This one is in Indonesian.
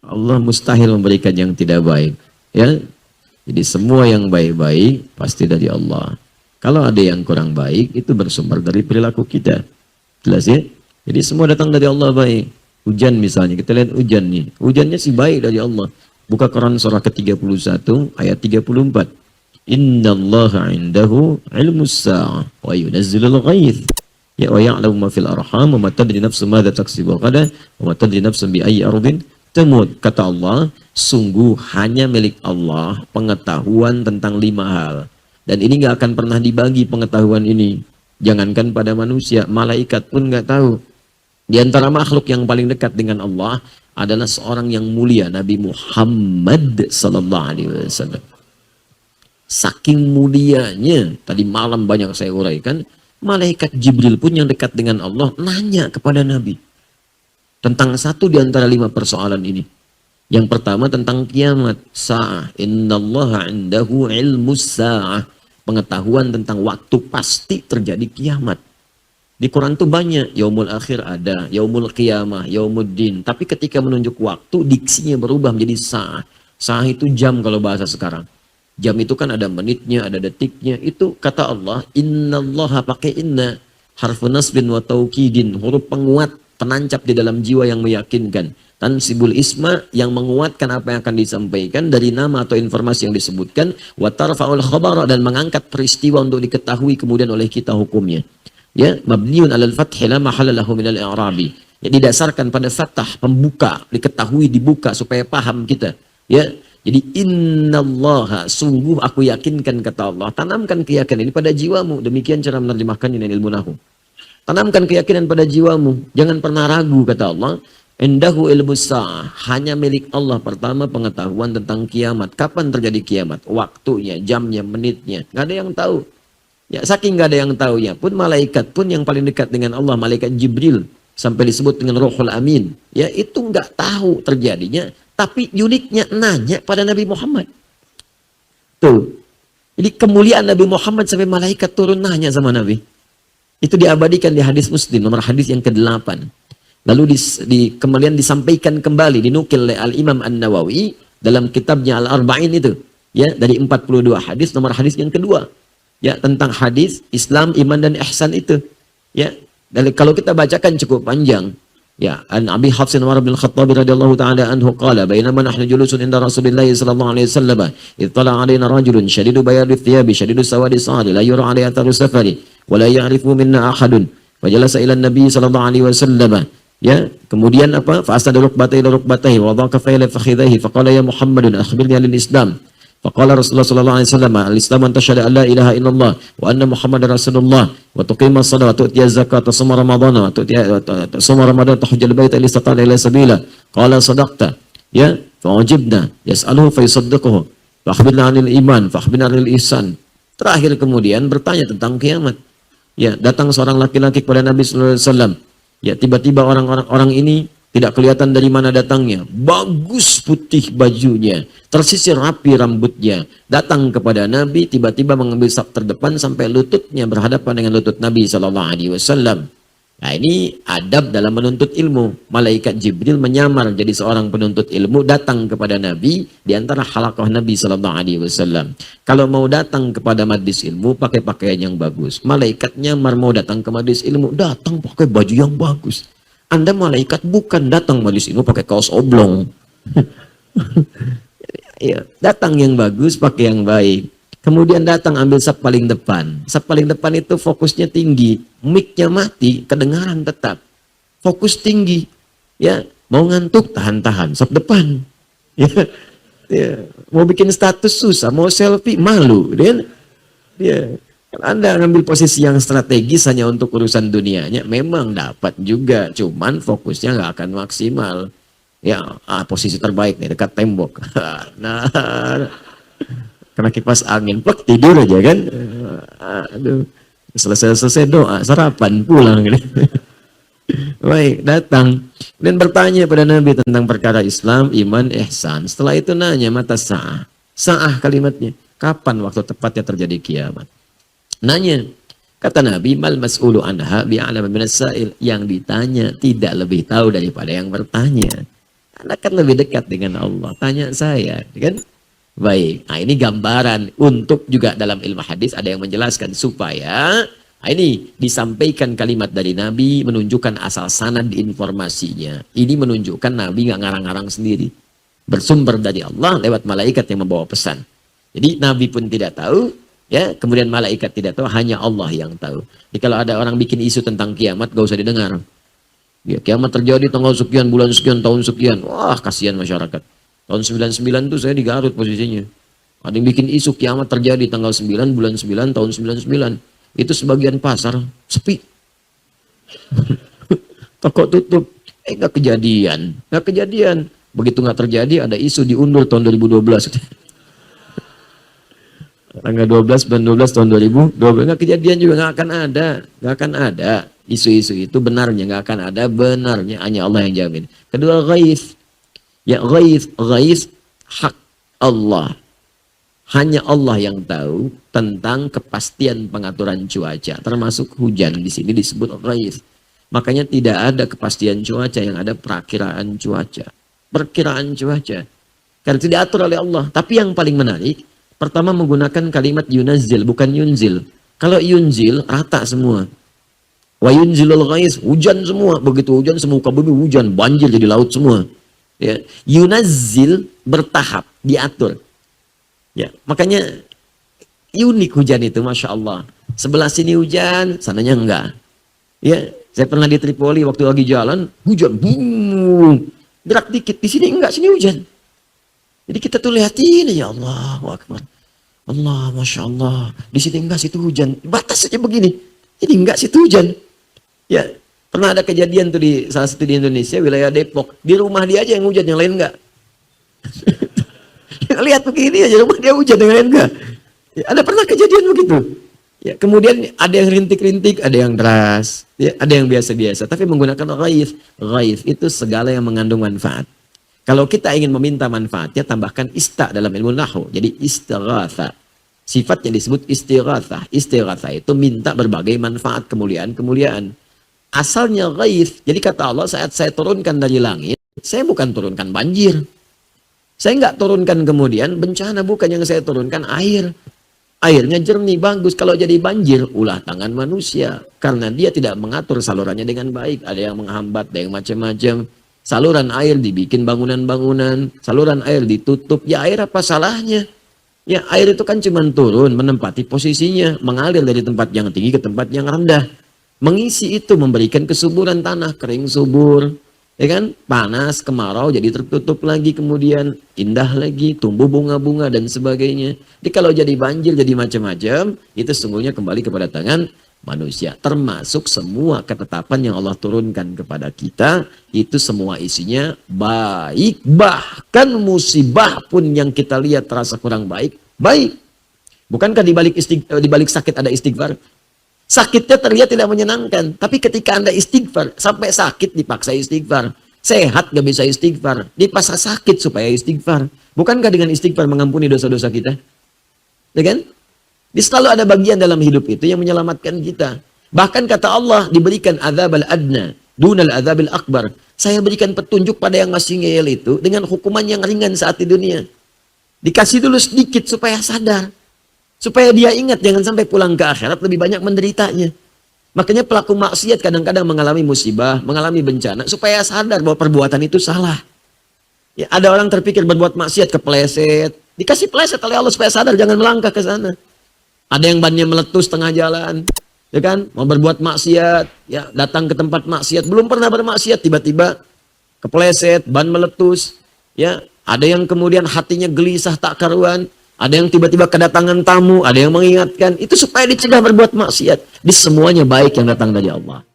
Allah mustahil memberikan yang tidak baik. Ya, jadi semua yang baik-baik pasti dari Allah. Kalau ada yang kurang baik, itu bersumber dari perilaku kita. Jelas ya? Jadi semua datang dari Allah baik. Hujan misalnya, kita lihat hujan nih. Hujannya sih baik dari Allah. Buka Quran surah ke-31 ayat 34. Innallaha indahu ilmus sa'ah wa yunazzilul ghaith. Ya wa ya'lamu ma fil arham wa ma tadri nafsun madza taksibu ghadan wa ma tadri nafsun bi ayyi ardin tamut. Kata Allah, sungguh hanya milik Allah pengetahuan tentang 5 hal. Dan ini nggak akan pernah dibagi pengetahuan ini. Jangankan pada manusia, malaikat pun nggak tahu. Di antara makhluk yang paling dekat dengan Allah adalah seorang yang mulia, Nabi Muhammad sallallahu alaihi wasallam. Saking mulianya, tadi malam banyak saya uraikan, malaikat Jibril pun yang dekat dengan Allah nanya kepada Nabi tentang satu di antara 5 persoalan ini. Yang pertama tentang kiamat, sa'ah. Innallaha indahu ilmus sa'ah. Pengetahuan tentang waktu pasti terjadi kiamat. Di Quran tuh banyak, yaumul akhir ada, yaumul qiyamah, yaumuddin. Tapi ketika menunjuk waktu, diksinya berubah menjadi sa'ah. Sa'ah itu jam kalau bahasa sekarang. Jam itu kan ada menitnya, ada detiknya. Itu kata Allah, innallaha pakai inna. Harfu nasbin wa taukidin. Huruf penguat, penancap di dalam jiwa yang meyakinkan. Tansibul isma yang menguatkan apa yang akan disampaikan dari nama atau informasi yang disebutkan. Wa tarfa'ul khabara dan mengangkat peristiwa untuk diketahui kemudian oleh kita hukumnya. Ya, mabniun 'alal fathi la mahalla lahu minal i'rabi. Ya, didasarkan pada fathah, pembuka, diketahui, dibuka supaya paham kita. Ya, jadi innallaha, sungguh aku yakinkan kata Allah. Tanamkan keyakinan ini pada jiwamu. Demikian cara menerjemahkannya dengan ilmu nahwu. Tanamkan keyakinan pada jiwamu. Jangan pernah ragu kata Allah. Indahu ilmus sa'ah, hanya milik Allah pertama pengetahuan tentang kiamat. Kapan terjadi kiamat? Waktunya, jamnya, menitnya. Nggak ada yang tahu. Ya, saking nggak ada yang tahu ya pun malaikat pun yang paling dekat dengan Allah, malaikat Jibril sampai disebut dengan Ruhul Amin. Ya, itu nggak tahu terjadinya, tapi uniknya nanya pada Nabi Muhammad. Tuh. Jadi kemuliaan Nabi Muhammad sampai malaikat turun nanya sama Nabi. Itu diabadikan di hadis Muslim, nomor hadis yang ke-8. Lalu kemudian disampaikan kembali, dinukil oleh Al-Imam An-Nawawi dalam kitabnya Al-Arba'in itu. Ya, dari 42 hadis, nomor hadis yang kedua. Ya, tentang hadis Islam, iman dan ihsan itu. Ya, dan kalau kita bacakan cukup panjang. Ya, an Abi Hafs Umar bin Khattab radhiyallahu taala anhu qala bainama nahnu julusun inda Rasulillah sallallahu alaihi wasallam ittala alaina rajulun shadidu bayadi thiyabi shadidu sawadi sa'ri la yura alaihi atharu safari wa la ya'rifu minna ahadun fajalasa ila an-nabi sallallahu alaihi wasallam. Ya, kemudian apa? Fa asada rukbatayhi ila rukbatayhi wa dhaka fa ila fakhidhihi fa qala ya Muhammadun akhbirni 'anil Islam. Faqala Rasulullah sallallahu alaihi wasallam, al-Islam an tashhadu an la ilaha illallah wa anna Muhammadar Rasulullah wa tuqima as-salata wa tu'ti az-zakata wa suma ramadhana wa tu'ti suma ramadan tahujjal baita in istata'a ila sabila. Qala sadaqta. Ya, fa wajibna yas'aluhu fa yusaddiquhu. Fa akhbirna 'anil iman, fa akhbirna 'anil ihsan. Terakhir kemudian bertanya tentang kiamat. Ya, datang seorang laki-laki kepada Nabi sallallahu alaihi wasallam. Ya, tiba-tiba orang ini tidak kelihatan dari mana datangnya. Bagus putih bajunya. Tersisir rapi rambutnya. Datang kepada Nabi, tiba-tiba mengambil saf terdepan sampai lututnya berhadapan dengan lutut Nabi SAW. Nah, ini adab dalam menuntut ilmu. Malaikat Jibril menyamar jadi seorang penuntut ilmu, datang kepada Nabi di antara halaqah Nabi SAW. Kalau mau datang kepada majlis ilmu, pakai pakaian yang bagus. Malaikat nyamar mau datang ke majlis ilmu, datang pakai baju yang bagus. Anda malaikat bukan datang majlis ilmu pakai kaos oblong. Ya, datang yang bagus, pakai yang baik. Kemudian datang ambil saf paling depan. Saf paling depan itu fokusnya tinggi, mic-nya mati, kedengaran tetap. Fokus tinggi. Ya, mau ngantuk tahan-tahan, saf depan. Ya, ya, mau bikin status susah, mau selfie malu, dia. Anda ngambil posisi yang strategis hanya untuk urusan dunianya, memang dapat juga, cuman fokusnya nggak akan maksimal. Ya, posisi terbaik nih dekat tembok. Nah, kena kipas angin, plek tidur aja kan. Aduh, selesai doa, sarapan pulang. Baik, datang dan bertanya pada Nabi tentang perkara Islam, iman, ihsan. Setelah itu nanya mata sa'ah. Sa'ah kalimatnya, kapan waktu tepatnya terjadi kiamat? Nanya, kata Nabi, mal mas'ulu anha bi'alama minas sa'il. Yang ditanya tidak lebih tahu daripada yang bertanya. Anda kan lebih dekat dengan Allah. Tanya saya, kan? Baik. Nah, ini gambaran untuk juga dalam ilmu hadis ada yang menjelaskan supaya ini disampaikan kalimat dari Nabi menunjukkan asal sanad informasinya. Ini menunjukkan Nabi nggak ngarang-ngarang sendiri. Bersumber dari Allah lewat malaikat yang membawa pesan. Jadi Nabi pun tidak tahu, ya, kemudian malaikat tidak tahu, hanya Allah yang tahu. Jadi kalau ada orang bikin isu tentang kiamat, gak usah didengar. Ya, kiamat terjadi tanggal sekian, bulan sekian, tahun sekian. Wah, kasihan masyarakat. Tahun 99 tuh saya di Garut posisinya. Ada yang bikin isu kiamat terjadi tanggal 9, bulan 9, tahun 99. Itu sebagian pasar sepi. Toko tutup. Nggak kejadian. Nggak kejadian. Begitu nggak terjadi, ada isu diundur tahun 2012. Tanggal 12, bulan 12 tahun 2012. Nggak kejadian juga, nggak akan ada. Nggak akan ada. Isu-isu itu benarnya, nggak akan ada benarnya. Hanya Allah yang jamin. Kedua, ghaith. Ya, ghaith hak Allah. Hanya Allah yang tahu tentang kepastian pengaturan cuaca. Termasuk hujan di sini disebut ghaith. Makanya tidak ada kepastian cuaca, yang ada perakiraan cuaca. Perkiraan cuaca. Karena tidak diatur oleh Allah. Tapi yang paling menarik, pertama menggunakan kalimat yunazzil, bukan yunzil. Kalau yunzil, rata semua. Wa yunzilul ghais, hujan semua. Begitu hujan, semuka bumi hujan, banjir jadi laut semua. Ya. Yunazzil bertahap, diatur. Ya, makanya unik hujan itu, Masya Allah. Sebelah sini hujan, sananya enggak. Ya, saya pernah di Tripoli waktu lagi jalan, hujan, boom, gerak dikit. Di sini enggak, sini hujan. Jadi kita tuh lihatin, ya Allah, Akbar. Allah, Masya Allah. Di sini enggak, situ hujan. Batas saja begini. Ini enggak, situ hujan. Ya, pernah ada kejadian tuh di salah satu di Indonesia, wilayah Depok. Di rumah dia aja yang hujan, yang lain enggak. Lihat begini aja, rumah dia hujan, yang lain enggak. Ya, ada pernah kejadian begitu. Ya, kemudian ada yang rintik-rintik, ada yang deras, ya, ada yang biasa-biasa. Tapi menggunakan ghaith. Ghaith itu segala yang mengandung manfaat. Kalau kita ingin meminta manfaatnya, tambahkan ista dalam ilmu nahwu. Jadi istighatha. Sifatnya disebut istighatha. Istighatha itu minta berbagai manfaat, kemuliaan-kemuliaan. Asalnya ghaith. Jadi kata Allah, saat saya turunkan dari langit, saya bukan turunkan banjir. Saya nggak turunkan kemudian bencana, bukan yang saya turunkan air. Airnya jernih, bagus. Kalau jadi banjir, ulah tangan manusia. Karena dia tidak mengatur salurannya dengan baik. Ada yang menghambat, ada yang macam-macam. Saluran air dibikin bangunan-bangunan. Saluran air ditutup. Ya, air apa salahnya? Ya, air itu kan cuma turun, menempati posisinya. Mengalir dari tempat yang tinggi ke tempat yang rendah. Mengisi itu, memberikan kesuburan tanah, kering subur. Ya kan? Panas, kemarau, jadi tertutup lagi, kemudian indah lagi, tumbuh bunga-bunga dan sebagainya. Jadi kalau jadi banjir, jadi macam-macam, itu sesungguhnya kembali kepada tangan manusia. Termasuk semua ketetapan yang Allah turunkan kepada kita, itu semua isinya baik. Bahkan musibah pun yang kita lihat terasa kurang baik, baik. Bukankah di balik sakit ada istighfar? Sakitnya terlihat tidak menyenangkan. Tapi ketika Anda istighfar, sampai sakit dipaksa istighfar. Sehat gak bisa istighfar. Dipaksa sakit supaya istighfar. Bukankah dengan istighfar mengampuni dosa-dosa kita? Ya kan? Di selalu ada bagian dalam hidup itu yang menyelamatkan kita. Bahkan kata Allah, diberikan azab al-adna, dunal azab al-akbar. Saya berikan petunjuk pada yang masih ngeyel itu dengan hukuman yang ringan saat di dunia. Dikasih dulu sedikit supaya sadar. Supaya dia ingat, jangan sampai pulang ke akhirat lebih banyak menderitanya. Makanya pelaku maksiat kadang-kadang mengalami musibah, mengalami bencana, supaya sadar bahwa perbuatan itu salah. Ya, ada orang terpikir berbuat maksiat, kepleset. Dikasih pleset oleh Allah supaya sadar, jangan melangkah ke sana. Ada yang bannya meletus tengah jalan. Ya kan? Mau berbuat maksiat, ya datang ke tempat maksiat, belum pernah bermaksiat, tiba-tiba kepleset, ban meletus. Ya, ada yang kemudian hatinya gelisah tak karuan. Ada yang tiba-tiba kedatangan tamu, ada yang mengingatkan. Itu supaya dicegah berbuat maksiat. Di semuanya baik yang datang dari Allah.